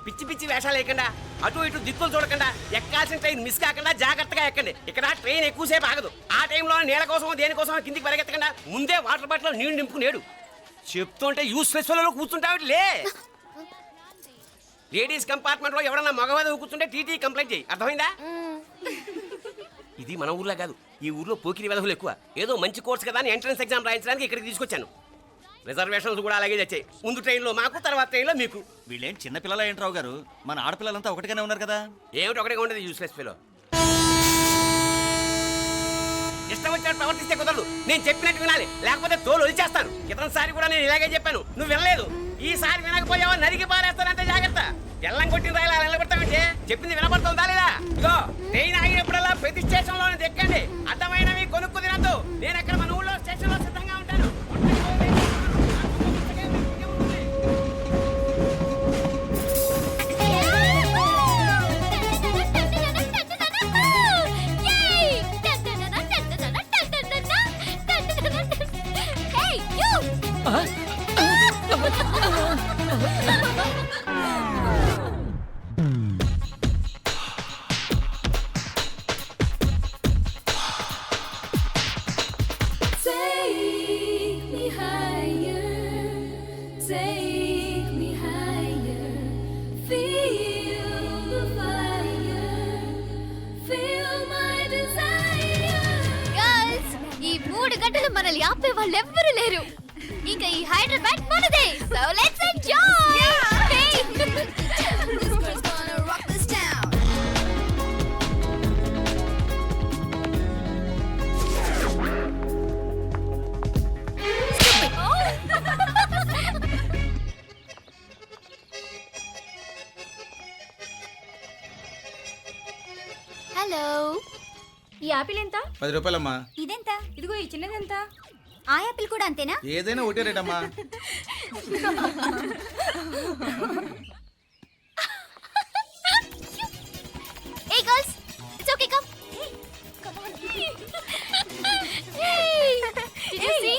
పిచ్చి పిచ్చి వేషాలు లేకుండా అటు ఇటు దిక్కులు చూడకుండా ఎక్కాల్సిన ట్రైన్ మిస్ కాకుండా జాగ్రత్తగా ఎక్కండి. ఇక్కడ ట్రైన్ ఎక్కువసేపు ఆగదు. ఆ టైంలో నీళ్ళ కోసం దేనికోసం కిందికి పరిగెత్తకుండా ముందే వాటర్ బాటిల్ నీళ్లు నింపుకునేడు. చెప్తుంటే యూస్లెస్ లో కూర్చుంటావు లే. లేడీస్ కంపార్ట్మెంట్ లో ఎవరన్నా మగవాది కూర్చుంటే టీటీ కంప్లైంట్ చేయి. అర్థమైందా? ఇది మన ఊర్లో కాదు, ఈ ఊర్లో పోకిరి వెధవులు ఎక్కువ. ఏదో మంచి కోర్స్ కదా అని ఎంట్రన్స్ ఎగ్జామ్ రాయించడానికి ఇక్కడికి తీసుకొచ్చాను. రిజర్వేషన్స్ కూడా అలాగే తెచ్చాయి. ముందు ట్రైన్లో మాకు, తర్వాత ట్రైన్లో మీకు. వీళ్ళేం చిన్న పిల్లలు ఏంటి రావు గారు? మన ఆడపిల్లలంతా ఒకటిగానే ఉన్నారు కదా. ఏమిటి ఒకటిగా ఉండేది యూస్లెస్ ఫెలో. ఇష్టం వచ్చినట్టు ప్రవర్తిస్తే కుదరదు. నేను చెప్పినట్టు వినాలి, లేకపోతే తోలు వదిలేస్తాను. క్రితంసారి కూడా నేను ఇలాగే చెప్పాను, నువ్వు వినలేదు. ఈసారి వినకపోయావా నరికి పారేస్తానంటే జాగ్రత్త. ఎల్లం కొట్టిన రాయిలా నిలబడతామంటే చెప్పింది వినపడుతుందా లేదా? ఇగో ట్రైన్ ఆగినప్పుడల్లా ప్రతి స్టేషన్ లో ఎక్కండి. అర్థమైనవి కొనుక్కు తినద్దు. నేను అక్కడ మన ఊళ్ళో స్టేషన్ లో సిద్ధంగా ఉంటాను. మనల్ని ఆపే వాళ్ళు ఎవ్వరూ లేరు. ఇంకా ఈ హైదరాబాద్ మనదే. So let's enjoy. హలో, ఈ యాపిల్ ఎంత? 10 రూపాయలమ్మా. ఇదెంత? ఇదిగో ఈ చిన్నది ఎంత? ఆ యాపిల్ కూడా అంతేనా? ఏదైనా ఒకటే రేట్ అమ్మా. Hey girls, it's okay, come. Come on. Hey, did you see?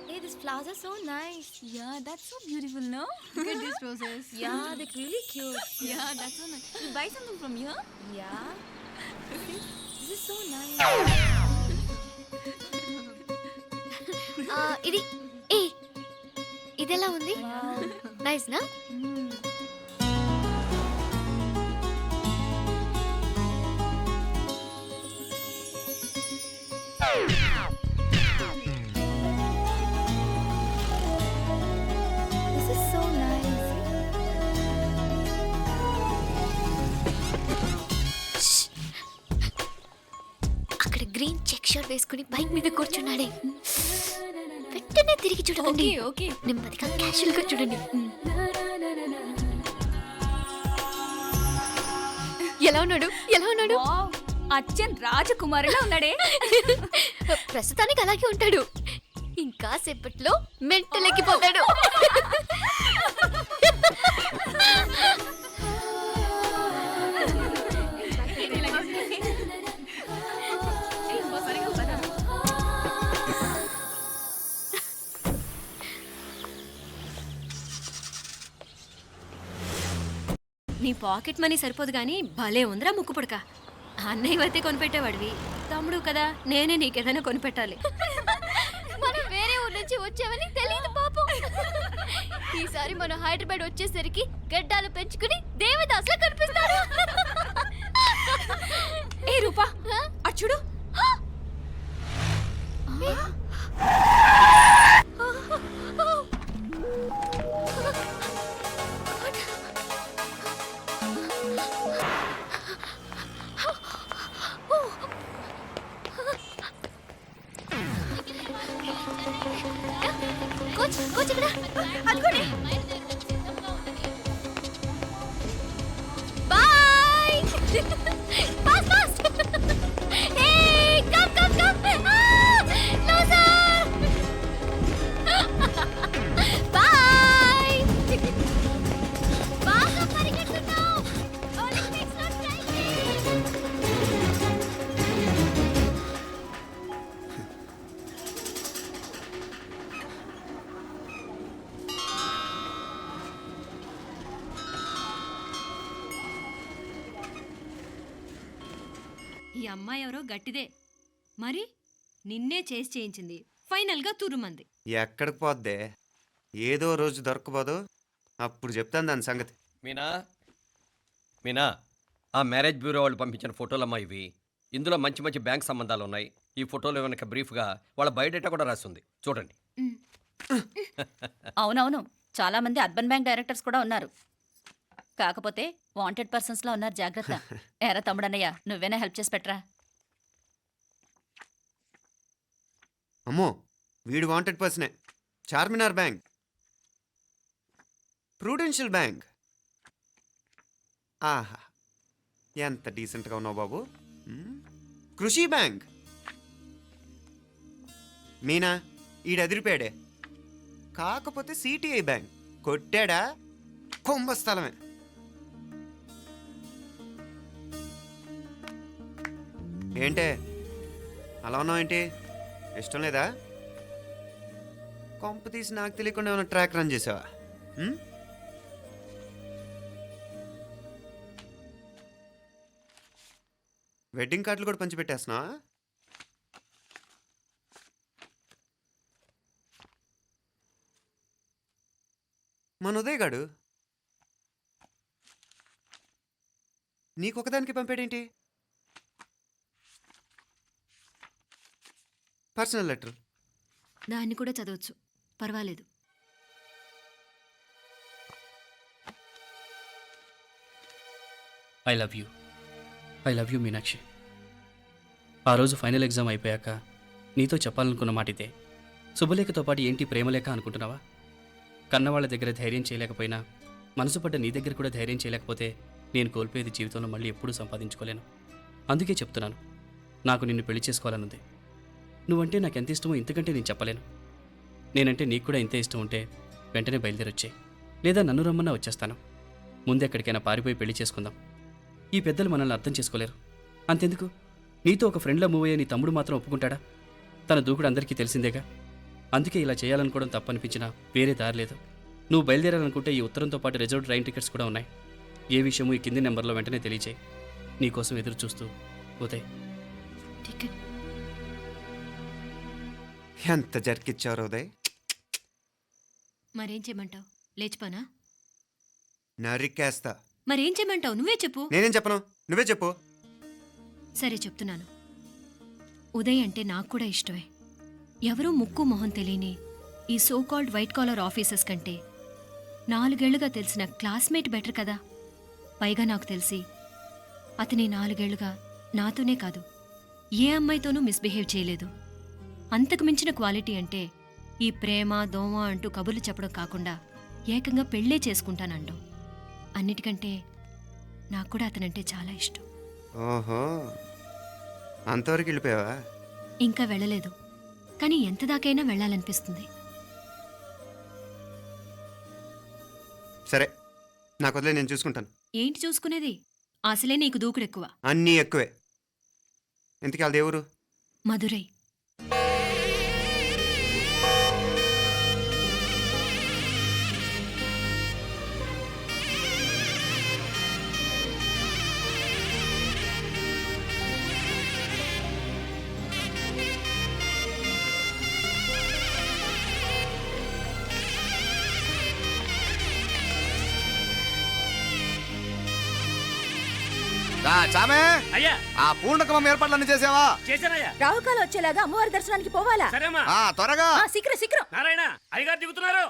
Hey, these flowers are so nice. Yeah, that's so beautiful, no? Look at these roses. Yeah, they're really cute. Yeah, that's so nice. You buy something from here? Yeah. This is so nice. ఇది ఇదెలా ఉంది? Nice నా? This is so nice. అక్కడ green check shirt వేసుకుని bike మీద కూర్చున్నాడే. వెంటనే తిరిగి చూడండి. ఓకే. నెమ్మదిగా క్యాషువల్ గా చూడండి. ఎలా ఉన్నాడు? ఎలా ఉన్నాడు? అచ్చన్ రాజకుమారిలా ఉన్నాడే. ప్రస్తుతానికి అలాగే ఉంటాడు. ఇంకా సేపట్లో మెంటలెక్కిపోతాడు. నీ పాకెట్ మనీ సరిపోదు గానీ భలే ఉందిరా ముక్కు పుడక. అన్నయ్య అయితే కొనిపెట్టేవాడివి, తమ్ముడు కదా నేనే నీకేదైనా కొనిపెట్టాలి. మనం వేరే ఊరు నుంచి వచ్చామని తెలియదు పాపం. ఈసారి మనం హైదరాబాద్ వచ్చేసరికి గడ్డాలు పెంచుకుని దేవదాసులా కనిపిస్తాడు. ఏ రూపా అటు చూడు. కోచ్ ఇక్కడ అనుకోండి. Boy. Fast fast. Hey come come come. No sir. Boy. బాగా పరిగెడుతున్నావు. ఒలింపిక్స్ లో ట్రై చేయి. అమ్మాయి ఎవరో గట్టిదే మరి నిన్నే చేసి చేయించింది ఫైనల్గా తురుమంది. ఎక్కడికి పోద్దే? ఏదో రోజు దొరకపోదు, అప్పుడు చెప్తాను దాని సంగతి. మీనా మీనా ఆ మ్యారేజ్ బ్యూరో వాళ్ళు పంపించిన ఫోటోలమ్మా ఇవి. ఇందులో మంచి మంచి బ్యాంక్ సంబంధాలు ఉన్నాయి. ఈ ఫోటోలో వెనక బ్రీఫ్గా వాళ్ళ బయోడేటా కూడా రాస్తుంది, చూడండి. అవునవును, చాలా మంది అర్బన్ బ్యాంక్ డైరెక్టర్స్ కూడా ఉన్నారు. కాకపోతే వాంటెడ్ పర్సన్స్ లా ఉన్నారు, జాగ్రత్త. ఎరా తమ్ముడన్నయ్య, నువ్వేనా హెల్ప్ చేసి పెట్టరా? అమ్మో, వీడు వాంటెడ్ పర్సనే. Charminar bank, prudential bank. ఆహా, ఎంత డీసెంట్గా ఉన్నావు బాబు. కృషి బ్యాంక్. మీనా, ఈడు ఎదిరిపాడే. కాకపోతే సిటిఐ బ్యాంక్ కొట్టాడా కుంభస్థలమే. ఏంటే అలా ఉన్నావు? ఏంటి ఇష్టం లేదా? కొంప తీసి నాకు తెలియకుండా ఏమైనా ట్రాక్ రన్ చేసావా? వెడ్డింగ్ కార్డులు కూడా పంచిపెట్టేస్తున్నావా? మన ఉదయ్ గాడు నీకొకదానికి పంపాడేంటి? Personal letter. దాన్ని కూడా చదవచ్చు, పర్వాలేదు. I love you Meenakshi. ఆ రోజు ఫైనల్ ఎగ్జామ్ అయిపోయాక నీతో చెప్పాలనుకున్న మాట ఇదే. శుభలేఖతో పాటు ఏంటి ప్రేమలేఖ అనుకుంటున్నావా? కన్నవాళ్ళ దగ్గర ధైర్యం చేయలేకపోయినా మనసు పడ్డ నీ దగ్గర కూడా ధైర్యం చేయలేకపోతే నేను కోల్పోయేది జీవితంలో మళ్ళీ ఎప్పుడూ సంపాదించుకోలేను. అందుకే చెప్తున్నాను, నాకు నిన్ను పెళ్లి చేసుకోవాలనుంది. నువ్వంటే నాకు ఎంత ఇష్టమో ఇంతకంటే నేను చెప్పలేను. నేనంటే నీకు కూడా ఇంతే ఇష్టం ఉంటే వెంటనే బయలుదేరొచ్చాయి, లేదా నన్ను రమ్మన్నా వచ్చేస్తాను. ముందెక్కడికైనా పారిపోయి పెళ్లి చేసుకుందాం. ఈ పెద్దలు మనల్ని అర్థం చేసుకోలేరు. అంతెందుకు, నీతో ఒక ఫ్రెండ్లా మూవ్ అయ్యే నీ తమ్ముడు మాత్రం ఒప్పుకుంటాడా? తన దూకుడు అందరికీ తెలిసిందేగా. అందుకే ఇలా చేయాలనుకోవడం తప్పనిపించినా వేరే దారి లేదు. నువ్వు బయలుదేరాలనుకుంటే ఈ ఉత్తరంతో పాటు రిజర్వ్ ట్రైన్ టికెట్స్ కూడా ఉన్నాయి. ఏ విషయమూ ఈ కింది నెంబర్లో వెంటనే తెలియచేయి. నీకోసం ఎదురు చూస్తూ ఉదయ్. టికెట్ ఎంత జరికిచ్చారు ఉదయ్. మరేం చేయమంటావు? లేచిపోనా? నరికేస్తా. మరేం చేయమంటావు? నువ్వే చెప్పు. నేనేం చెప్పను, నువ్వే చెప్పు. సరే చెప్తున్నాను. ఉదయ్ అంటే నాకు కూడా ఇష్టమే. ఎవరూ ముక్కు మొహం తెలియని ఈ so called white collar officers కంటే 4 ఏళ్లుగా తెలిసిన క్లాస్మేట్ బెటర్ కదా. పైగా నాకు తెలిసి అతని 4 ఏళ్లుగా నాతోనే కాదు ఏ అమ్మాయితోనూ మిస్బిహేవ్ చేయలేదు. అంతకు మించిన క్వాలిటీ అంటే ఈ ప్రేమ దోమ అంటూ కబుర్లు చెప్పడం కాకుండా ఏకంగా పెళ్ళే చేసుకుంటానంటాం. అన్నిటికంటే నాకు కూడా అతనంటే చాలా ఇష్టం. ఓహో, అంతవరకు వెళ్ళిపోయావా? ఇంకా వెళ్ళలేదు, కానీ ఎంత దాకైనా వెళ్ళాలనిపిస్తుంది. సరే, నాకు వదిలే, నేను చూసుకుంటాను. ఏంటి చూసుకునేది? అసలే నీకు దూకుడెక్కువ. అన్నీ ఎక్కువే. ఇంతకీ వాళ్ళ దేవురు? మధురై. చామే అయ్యా, ఆ పూర్ణకమం ఏర్పాట్లన్నీ చేసావా? చేశానయ్యా. రాహుకాలు వచ్చేలాగా అమ్మవారి దర్శనానికి పోవాలా? సరేమ్మా. త్వరగా. శీఘ్రం శీఘ్రం. నారాయణ, అయ్యగారు దిగుతున్నారు.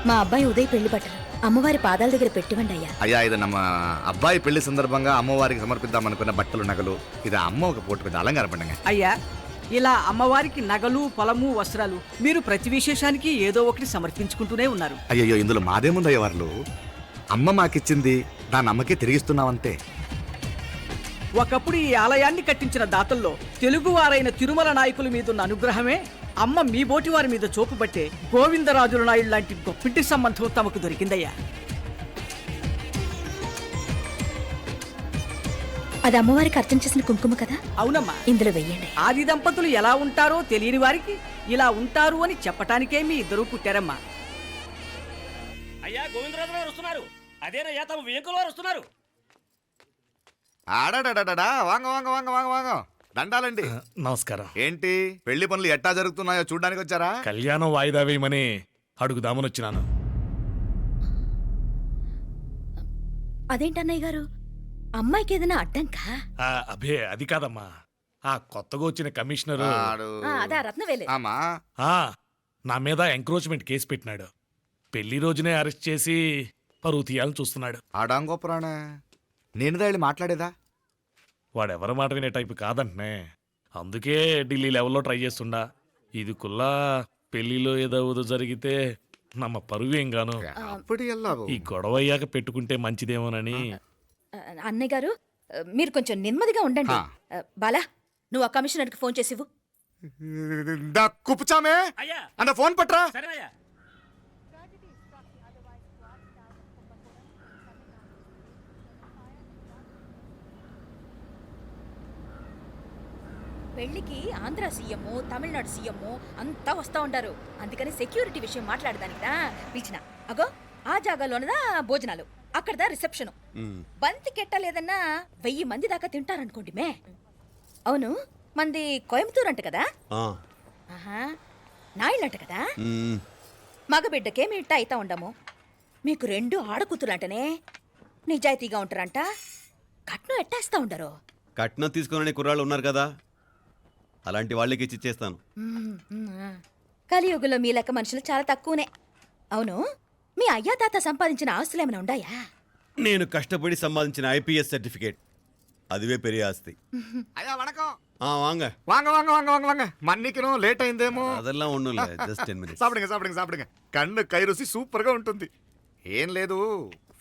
మా అబ్బాయి ఉదయ్ పెళ్లి బట్టలు అమ్మవారి పాదాల దగ్గర పెట్టివ్వండి అయ్యా. అయ్యా, ఇది నమ్మ అబ్బాయి పెళ్లి సందర్భంగా అమ్మవారికి సమర్పిద్దాం అనుకున్న బట్టలు నగలు. ఇది అమ్మ ఒక పూట పెద్ద అలంకార పండుగ. అయ్యా, ఇలా అమ్మవారికి నగలు పొలము వస్త్రాలు మీరు ప్రతి విశేషానికి ఏదో ఒకటి సమర్పించుకుంటూనే ఉన్నారు. అయ్యయ్యో, ఇందులో మాదేముందయ్య వాళ్ళు. అమ్మ మాకిచ్చింది దాని అమ్మకే తిరిగిస్తున్నామంతే. ఒకప్పుడు ఈ ఆలయాన్ని కట్టించిన దాతల్లో తెలుగువారైన తిరుమల నాయకుల మీదున్న అనుగ్రహమే అమ్మ మీ బోటి వారి మీద చూపుబట్టే గోవిందరాజుల నాయుడు లాంటి గొప్పింటి సంబంధం తమకు దొరికిందయ్యా. అది అమ్మవారికి అర్చన చేసిన కుంకుమ కదా? అవునమ్మా. ఇందులో వెయ్యండి. ఆది దంపతులు ఎలా ఉంటారో తెలియని వారికి ఇలా ఉంటారు అని చెప్పటానికే మీ ఇద్దరూ పుట్టారమ్మా. అయ్యా గోవిందరాజు గారు వస్తున్నారు. అదేనయ్యా తమ వెంకుల వారు వస్తున్నారు. ఆడాడా వాంగ వాంగ వాంగ వాంగ వాంగ దండాలండి. నమస్కారం. ఏంటి పెళ్లి పనులు ఎట్టా జరుగుతున్నాయో చూడడానికి వచ్చారా? కళ్యాణం వాయిదా వేయమని అడుగుదామని వచ్చినాను. అదేంటన్నయ్య గారు, అమ్మాయికి ఏదైనా అడ్డంకా? అభే అది కాదమ్మా, ఆ కొత్తగా వచ్చిన కమిషనర్ అదా రత్నవేలే. ఆమా నా మీద ఎంక్రోచ్మెంట్ కేసు పెట్టినాడు. పెళ్లి రోజునే అరెస్ట్ చేసి పరువు తీయాలని చూస్తున్నాడు. ఆడాంగోపురాణ నేనుదా వెళ్ళి మాట్లాడేదా? వాడెవరి మాట వినే టైపు కాదంటనే. అందుకే ఢిల్లీ లెవెల్లో ట్రై చేస్తుండా. ఇది కుల్లా పెళ్లిలో ఏదో జరిగితే నమ్మ పరువేం గాను. ఈ గొడవ అయ్యాక పెట్టుకుంటే మంచిదేమోనని. అన్నయ్య గారు మీరు కొంచెం నెమ్మదిగా ఉండండి. బాలా, నువ్వు ఆ కమిషనర్కి ఫోన్ చేసివు. కుప్పుచామే అన్న ఫోన్ పట్రా. పెళ్లికి ఆంధ్ర సీఎం, తమిళనాడు సీఎం అంతా వస్తా ఉంటారు. అందుకని సెక్యూరిటీ విషయం మాట్లాడదానికిదా పిలిచిన. అగో ఆ జాగాలోనదా భోజనాలు, అక్కడదా రిసెప్షన్. బంతి కెట్టలేదన్నా 1000 మంది దాకా తింటారనుకోండి మే. అవును, మంది కోయంబత్తూర్ అంట కదా? నాయుళ్ళంట కదా? మగబిడ్డకే మీ ఇట్ట అయితా ఉండము. మీకు 2 ఆడకూతులంటనే నిజాయితీగా ఉంటారంట. కట్నం ఎట్టేస్తా ఉండరు. కట్నం తీసుకునే కుర్రాళ్ళు ఉన్నారు కదా, అలాంటి వాళ్ళకి ఇచ్చి చేస్తాను. కలియుగంలో మీ లెక్క మనుషులు చాలా తక్కువనే. అవును, మీ అయ్యా తాత సంపాదించిన ఆస్తులు ఏమైనా ఉండాయా? నేను కష్టపడి సంపాదించిన ఐపీఎస్ సర్టిఫికేట్, అదివే పెరిగే ఆస్తి. అయ్యా వణకం. వాంగ వాంగ వాంగ వాంగ వాంగ వాంగ మన్నికిను లేట్ అయిందేమో. అదెல்லாம் ఒన్నుం జస్ట్ 10 minutes. సాப்பிடுங்க కన్ను కైరుసి సూపర్ గా ఉంటుంది. ఏం లేదు,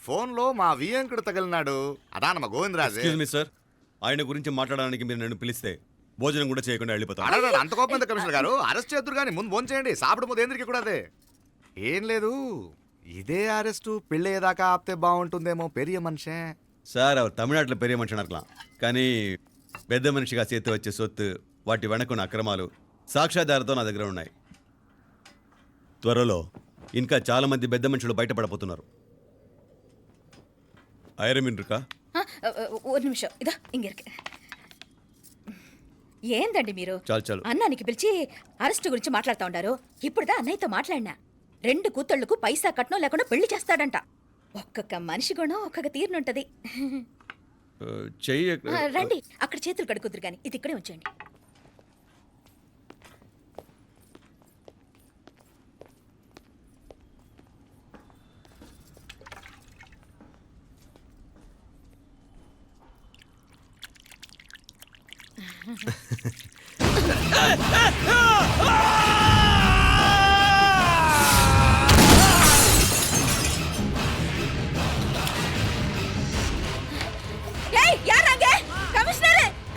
ఫోన్ లో మా వియంకుడు తగిలినాడు. అదా నమ్మ గోవిందరాజు. ఎక్స్క్యూజ్ మీ సార్, ఆయన గురించి మాట్లాడడానికి మీరు నన్ను పిలిస్తే భోజనం కూడా చేయకుండా వెళ్ళిపోతాను. అంత కోపం కమిషనర్ గారు, అరెస్ట్ చేద్దరు కానీ ముందు ఫోన్ చేయండి. సాపిడు ముందు ఎందుకు కూడా అదే. ఏం లేదు, ఇదే అరెస్టు పెళ్ళేదాకా ఆపితే బాగుంటుందేమో. పెరియ మనిషే సార్, அவர் தமிழ்நாட்டில் பெரிய మనిషి అనర్కలాం, కానీ పెద్ద మనిషిగా చేతి వచ్చే సొత్తు, వాటి వెనకున్న అక్రమాలు సాక్ష్యాధారతో నా దగ్గర ఉన్నాయి. త్వరలో ఇంకా చాలా మంది పెద్ద మనుషులు బయటపడబోతున్నారు. ఐరమిన్ రుకా ఒక నిమిషం ఇదా ఇంగిరికి. ఏందండి మీరు చాలు అన్నానికి పిలిచి అరెస్ట్ గురించి మాట్లాడుతూ ఉండారు. ఇప్పుడుదా అన్నయ్యతో మాట్లాడినా 2 కూతుళ్లకు పైసా కట్నం లేకుండా పెళ్లి చేస్తాడంట. ఒక్కొక్క మనిషి గుణం ఒక్కొక్క తీరునుంటది. చెయ్యి రండి, అక్కడ చేతులు కడుకుదురు గాని ఇది ఇక్కడే ఉంచండి.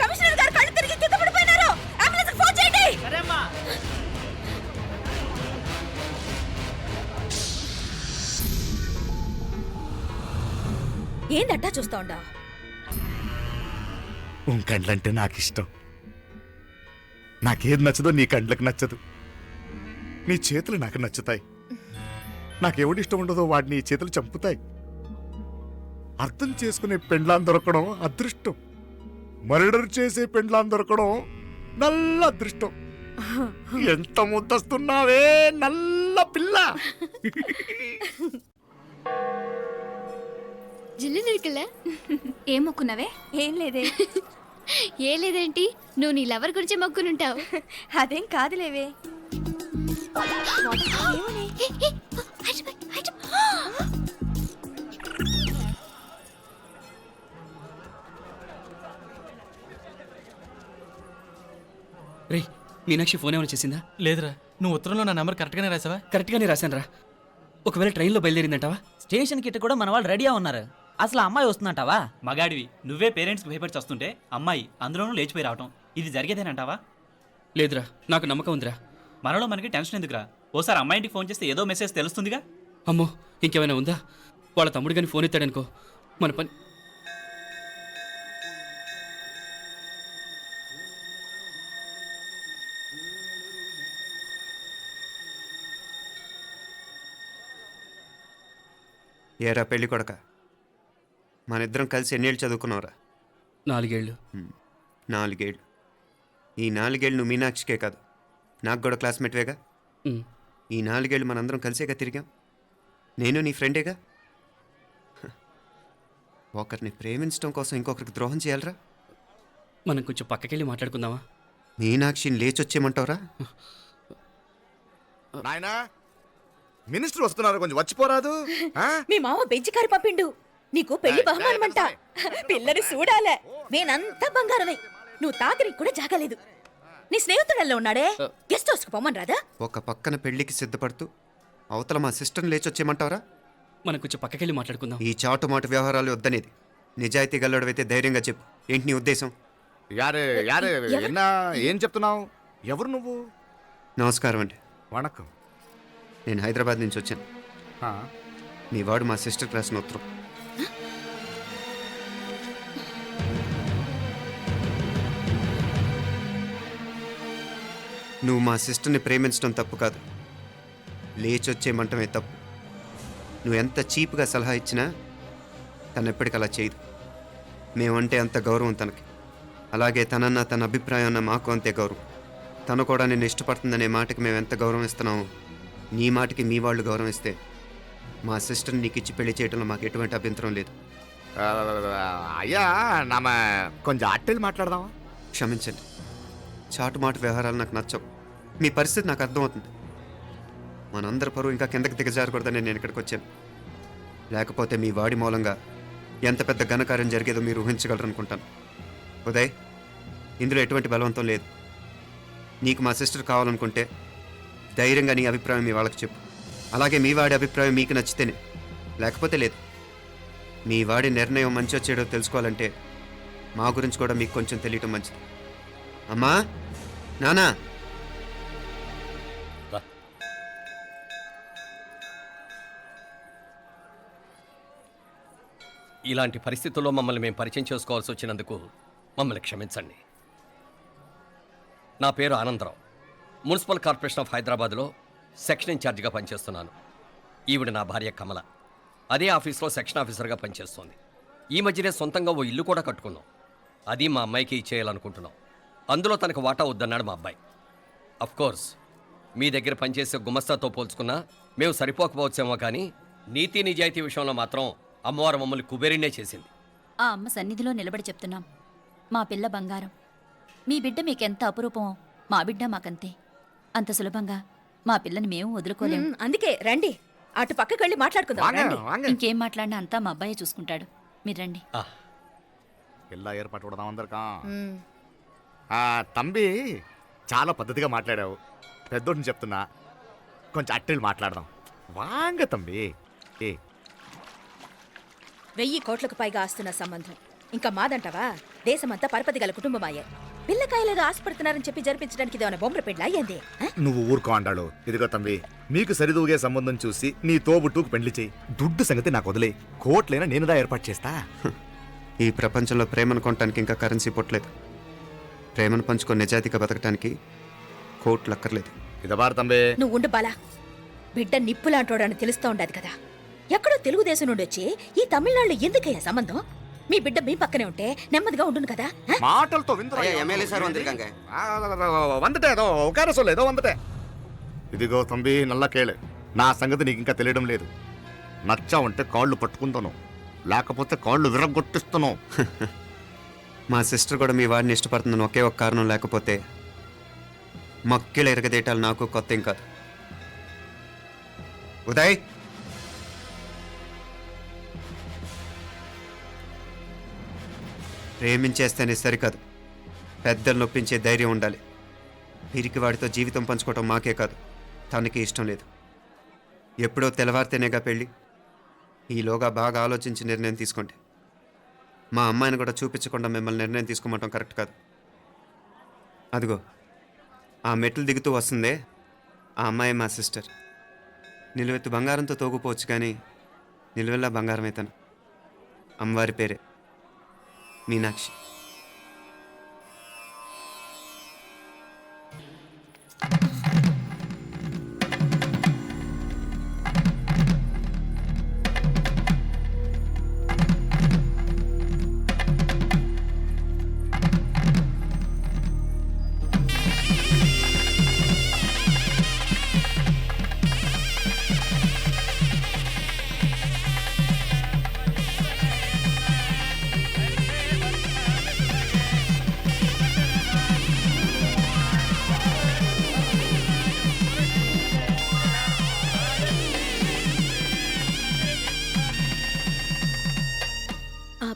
కమిషనర్ గారు కళ్ళు తిరిగి కింద పడిపోయినారు. అంబులెన్స్ ఫోన్ చేయండి. ఏందట్టా చూస్తా ఉండా? కండ్లంటే నాకు ఇష్టం. నాకేది నచ్చదో నీ కండ్లకు నచ్చదు. నీ చేతులు నాకు నచ్చుతాయి. నాకెవడి ఇష్టం ఉండదో వాడిని నీ చేతులు చంపుతాయి. అర్థం చేసుకునే పెండ్లాం దొరకడం అదృష్టం. మర్డర్ చేసే పెండ్లాం దొరకడం నల్ల అదృష్టం. ఎంత ముద్దస్తున్నావే నల్ల పిల్ల. జిల్లు నిరుకులే. ఏం మొక్కున్నావే? ఏం లేదే. ఏ లేదేంటి, నువ్వు నీ లవర్ గురించి మొక్కునుంటావు. అదేం కాదులేవే. రే, మీనాక్షి ఫోన్ ఏమైనా చేసిందా? లేదురా, నువ్వు ఉత్తరంలో నా నెంబర్ కరెక్ట్గానే రాసావా? కరెక్ట్గానే రాశాను రా. ఒకవేళ ట్రైన్లో బయలుదేరిందంటావా? స్టేషన్ కిட்ட కూడా మన వాళ్ళు రెడీగా ఉన్నారు. అసలు ఆ అమ్మాయి వస్తుందంటావా? మగాడివి నువ్వే పేరెంట్స్కి భయపడి వస్తుంటే అమ్మాయి అందులోనూ లేచిపోయి రావటం ఇది జరిగేదేనంటావా? లేదురా, నాకు నమ్మకం ఉందిరా. మనలో మనకి టెన్షన్ ఎందుకురా? ఓసారి అమ్మాయి ఇంటికి ఫోన్ చేస్తే ఏదో మెసేజ్ తెలుస్తుందిగా. అమ్మో, ఇంకేమైనా ఉందా? వాళ్ళ తమ్ముడు కానీ ఫోన్ ఎత్తాడనుకో, మన పని. ఏరా పెళ్ళి కొడక, మన ఇద్దరం కలిసి ఎన్నేళ్ళు చదువుకున్నావురా? 4 ఏళ్ళు. 4 ఏళ్ళు. ఈ 4 ఏళ్ళు నువ్వు మీనాక్షికే కాదు, నాకు కూడా క్లాస్మేట్వేగా. ఈ 4 ఏళ్ళు మనందరం కలిసేగా తిరిగాం. నేను నీ ఫ్రెండేగా. ఒకరిని ప్రేమించడం కోసం ఇంకొకరికి ద్రోహం చేయాలరా? మనం కొంచెం పక్కకెళ్ళి మాట్లాడుకుందామా? మీనాక్షిని లేచొచ్చేయమంటావురా? నాయనా, మినిస్టర్ వస్తున్నారు, కొంచెం వచ్చిపోరాదు. మీ మామ బెంచి కారు పంపిండు. నీకు పెళ్లి బహుమానమంట. పిల్లని చూడాలే. నేనంతా బంగారమే. నువ్వు తాకరికి కూడా జాగలేదు. నీ స్నేహితుడల్లో ఉన్నాడే, గెస్ట్ హౌస్కి పొమ్మని రాదా? ఒక పక్కన పెళ్లికి సిద్ధపడుతూ అవతల మా సిస్టర్ని లేచొచ్చేయమంటావరా? మనం కొంచెం పక్కకెళ్ళి మాట్లాడుకుందాం. ఈ చాటుమాటు వ్యవహారాలు వద్దనేది. నిజాయితీ గల్లడవైతే ధైర్యంగా చెప్పు, ఏంటి నీ ఉద్దేశం? యారే యారే, ఎన్నా ఏం చెప్తున్నావు? ఎవరు నువ్వు? నమస్కారం అండి. వణకం. నేను హైదరాబాద్ నుంచి వచ్చాను. మీ వాడు మా సిస్టర్ రాసిన ఉత్తరం. నువ్వు మా సిస్టర్ని ప్రేమించడం తప్పు కాదు, లేచొచ్చేయమంటమే తప్పు. నువ్వు ఎంత చీప్గా సలహా ఇచ్చినా తను ఎప్పటికీ అలా చేయదు. మేమంటే అంత గౌరవం తనకి, అలాగే తనన్న తన అభిప్రాయం అన్న మాకు అంతే గౌరవం. తను కూడా నిన్ను ఇష్టపడుతుందనే మాటకి మేము ఎంత గౌరవం ఇస్తున్నామో నీ మాటకి మీ వాళ్ళు గౌరవం ఇస్తే మా సిస్టర్ని నీకు ఇచ్చి పెళ్లి చేయడంలో మాకు ఎటువంటి అభ్యంతరం లేదు. అయ్యా, నామ కొంచెం అట్టెలు మాట్లాడదామా? క్షమించండి, చాటుమాటు వ్యవహారాలు నాకు నచ్చవు. మీ పరిస్థితి నాకు అర్థమవుతుంది. మనందరి పరువు ఇంకా కిందకి దిగజారకూడదని నేను ఇక్కడికి వచ్చాను. లేకపోతే మీ వాడి మూలంగా ఎంత పెద్ద ఘనకార్యం జరిగేదో మీరు ఊహించగలరనుకుంటాను. ఉదయ్, ఇందులో ఎటువంటి బలవంతం లేదు. నీకు మా సిస్టర్ కావాలనుకుంటే ధైర్యంగా నీ అభిప్రాయం మీ వాళ్ళకి చెప్పు. అలాగే మీ వాడి అభిప్రాయం మీకు నచ్చితేనే, లేకపోతే లేదు. మీ వాడి నిర్ణయం మంచి వచ్చేడో తెలుసుకోవాలంటే మా గురించి కూడా మీకు కొంచెం తెలియటం మంచిది. అమ్మా, నానా, ఇలాంటి పరిస్థితుల్లో మమ్మల్ని మేము పరిచయం చేసుకోవాల్సి వచ్చినందుకు మమ్మల్ని క్షమించండి. నా పేరు ఆనందరావు. మున్సిపల్ కార్పొరేషన్ ఆఫ్ హైదరాబాద్లో సెక్షన్ ఇన్ఛార్జిగా పనిచేస్తున్నాను. ఈవిడ నా భార్య కమల. అదే ఆఫీస్లో సెక్షన్ ఆఫీసర్గా పనిచేస్తోంది. ఈ మధ్యనే సొంతంగా ఓ ఇల్లు కూడా కట్టుకున్నాం. అది మా అమ్మాయికి ఇచ్చేయాలనుకుంటున్నాం. అందులో తనకు వాటా వద్దన్నాడు మా అబ్బాయి. అఫ్కోర్స్ మీ దగ్గర పనిచేసే గుమస్తాతో పోల్చుకున్నా మేము సరిపోకపోవచ్చేమో, కానీ నీతి నిజాయితీ విషయంలో మాత్రం అమ్మవారు మమ్మల్ని కుబేరినే చేసింది. ఆ అమ్మ సన్నిధిలో నిలబడి చెప్తున్నాం, మా పిల్ల బంగారం. మీ బిడ్డ మీకెంత అపురూపమో మా బిడ్డ మాకంతే. అంత సులభంగా మా పిల్లని మేము వదులుకోలేము. అందుకే రండి, అటు పక్కకి వెళ్ళి మాట్లాడుకుందాం. రండి. ఇంకేం మాట్లాడినా అంతా మా అబ్బాయే చూసుకుంటాడు. మీరు రండి. ఎలా ఏర్పాటు కొడదాం అందరికా? తంబి, చాలా పద్ధతిగా మాట్లాడావు. పెద్దోడిని చెప్తున్నా, కొంచెం అట్టెలు మాట్లాడదాం. వాంగ తంబి. 1000 కోట్లకు పైగా ఆస్తున్న సంబంధం ఇంకా మాదంటావా? దేశమంతా పరపతి గల కుటుంబమాయే. పిల్లకాయలేదో ఆశపడుతున్నారని చెప్పి జరిపించడానికి ఇదేమైనా బొమ్మర పెళ్ళి అయ్యింది? నువ్వు ఊరుకో అండాడు. ఇదిగో తంబి, మీకు సరిదూగే సంబంధం చూసి నీ తోబుట్టుకు పెళ్లి చేయి. దుడ్డు సంగతి నాకు వదిలే. కోట్లైనా నేనుదా ఏర్పాటు చేస్తా. ఈ ప్రపంచంలో ప్రేమను కొనటానికి ఇంకా కరెన్సీ పుట్టలేదు. ప్రేమను పంచుకొని నిజాయితీగా బతకటానికి కోట్లు అక్కర్లేదు. ఇదబారు తంబే. నువ్వు ఉండు బాలా. బిడ్డ నిప్పులాంటోడని తెలుస్తూ ఉండదు కదా. ఎక్కడో తెలుగుదేశం నుండి వచ్చి ఈ తమిళనాడులో ఎందుకయ్యా సంబంధం? మీ బిడ్డ మీ పక్కనే ఉంటే నెమ్మదిగా ఉండును కదా. మాటలతో ఇదిగో తంబి, నల్ల కేళే. నా సంగతి నీకు ఇంకా తెలియడం లేదు. నచ్చావంటే కాళ్ళు పట్టుకుంటాను, లేకపోతే కాళ్ళు విరగొట్టిస్తాను. మా సిస్టర్ కూడా మీ వాడిని ఇష్టపడుతుందని ఒకే ఒక కారణం లేకపోతే మక్కిళ్ళ ఎరగదేటాలు నాకు కొత్త ఏం కాదు. ఉదయ్, ప్రేమించేస్తేనే సరికాదు, పెద్దలు నొప్పించే ధైర్యం ఉండాలి. వీరికి వాడితో జీవితం పంచుకోవటం మాకే కాదు, తనకి ఇష్టం లేదు. ఎప్పుడో తెల్లవారితేనేగా పెళ్ళి. ఈలోగా బాగా ఆలోచించి నిర్ణయం తీసుకోండి. మా అమ్మాయిని కూడా చూపించకుండా మిమ్మల్ని నిర్ణయం తీసుకోమంటాం కరెక్ట్ కాదు. అదిగో ఆ మెట్లు దిగుతూ వస్తుందే, ఆ అమ్మాయి మా సిస్టర్. నిలువెత్తు బంగారంతో తోగుపోవచ్చు కానీ నిలువెల్లా బంగారం అవుతాను. అమ్మవారి పేరే మీనాక్షి.